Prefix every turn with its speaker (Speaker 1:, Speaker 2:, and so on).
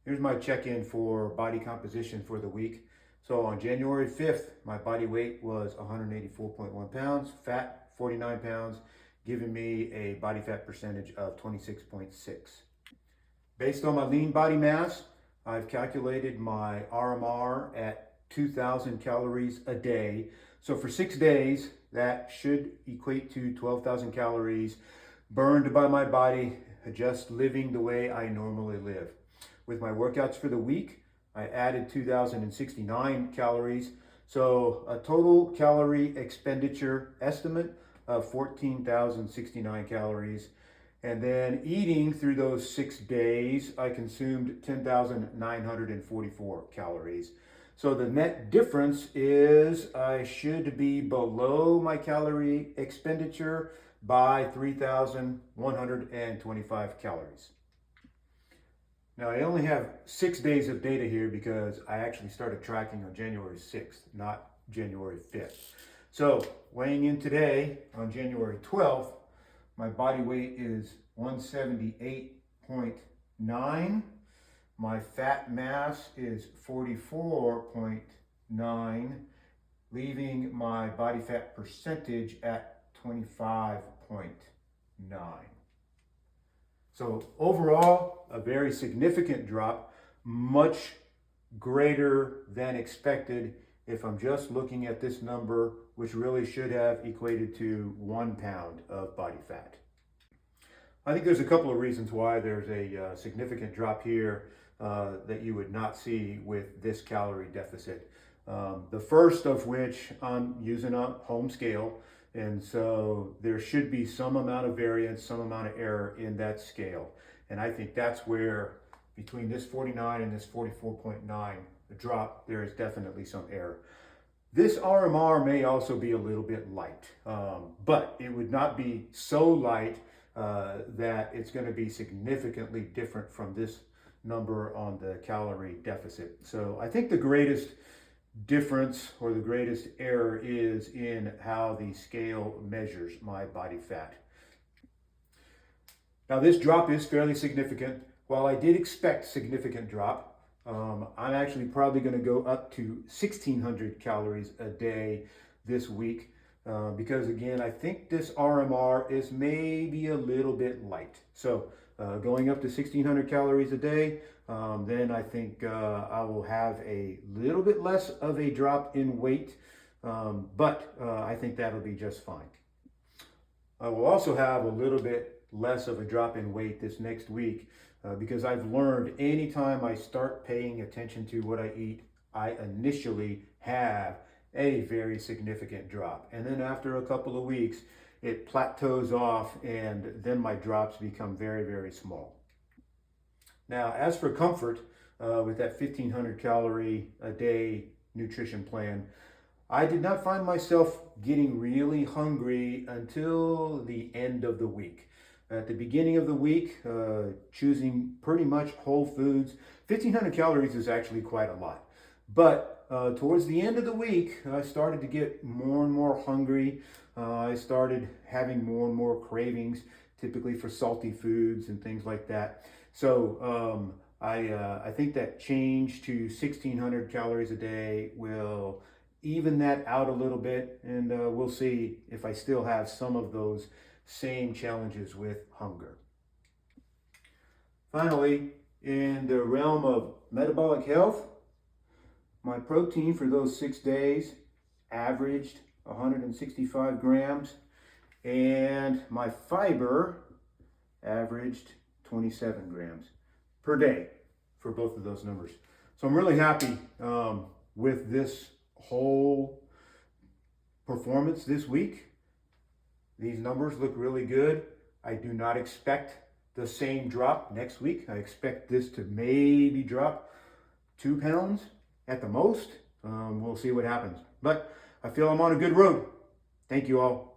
Speaker 1: Here's my check-in for body composition for the week. So on January 5th, my body weight was 184.1 pounds, fat 49 pounds, giving me a body fat percentage of 26.6. Based on my lean body mass, I've calculated my RMR at 2,000 calories a day. So for 6 days, that should equate to 12,000 calories burned by my body, just living the way I normally live. With my workouts for the week, I added 2,069 calories. So a total calorie expenditure estimate of 14,069 calories. And then eating through those 6 days, I consumed 10,944 calories. So the net difference is I should be below my calorie expenditure by 3,125 calories. Now I only have 6 days of data here because I actually started tracking on January 6th, not January 5th. So weighing in today on January 12th, my body weight is 178.9. My fat mass is 44.9, leaving my body fat percentage at 25.9. So overall, a very significant drop, much greater than expected if I'm just looking at this number, which really should have equated to 1 pound of body fat. I think there's a couple of reasons why there's a significant drop here that you would not see with this calorie deficit. The first of which, I'm using a home scale, and so there should be some amount of variance, some amount of error in that scale. And I think that's where between this 49 and this 44.9, the drop, there is definitely some error. This RMR may also be a little bit light, but it would not be so light that it's going to be significantly different from this number on the calorie deficit. So I think the greatest difference or the greatest error is in how the scale measures my body fat. Now this drop is fairly significant. While I did expect significant drop, I'm actually probably going to go up to 1,600 calories a day this week because again, I think this RMR is maybe a little bit light. So going up to 1,600 calories a day, then I think I will have a little bit less of a drop in weight, but I think that'll be just fine. I will also have a little bit less of a drop in weight this next week because I've learned anytime I start paying attention to what I eat, I initially have a very significant drop. And then after a couple of weeks, it plateaus off and then my drops become very, very small. Now, as for comfort, with that 1,500 calorie a day nutrition plan, I did not find myself getting really hungry until the end of the week. At the beginning of the week, choosing pretty much whole foods, 1,500 calories is actually quite a lot. But towards the end of the week, I started to get more and more hungry. I started having more and more cravings, typically for salty foods and things like that. So I think that change to 1,600 calories a day will even that out a little bit, and we'll see if I still have some of those same challenges with hunger. Finally, in the realm of metabolic health, my protein for those 6 days averaged 165 grams, and my fiber averaged 27 grams per day for both of those numbers. So I'm really happy with this whole performance this week. These numbers look really good. I do not expect the same drop next week. I expect this to maybe drop 2 pounds at the most. We'll see what happens. But I feel I'm on a good road. Thank you all.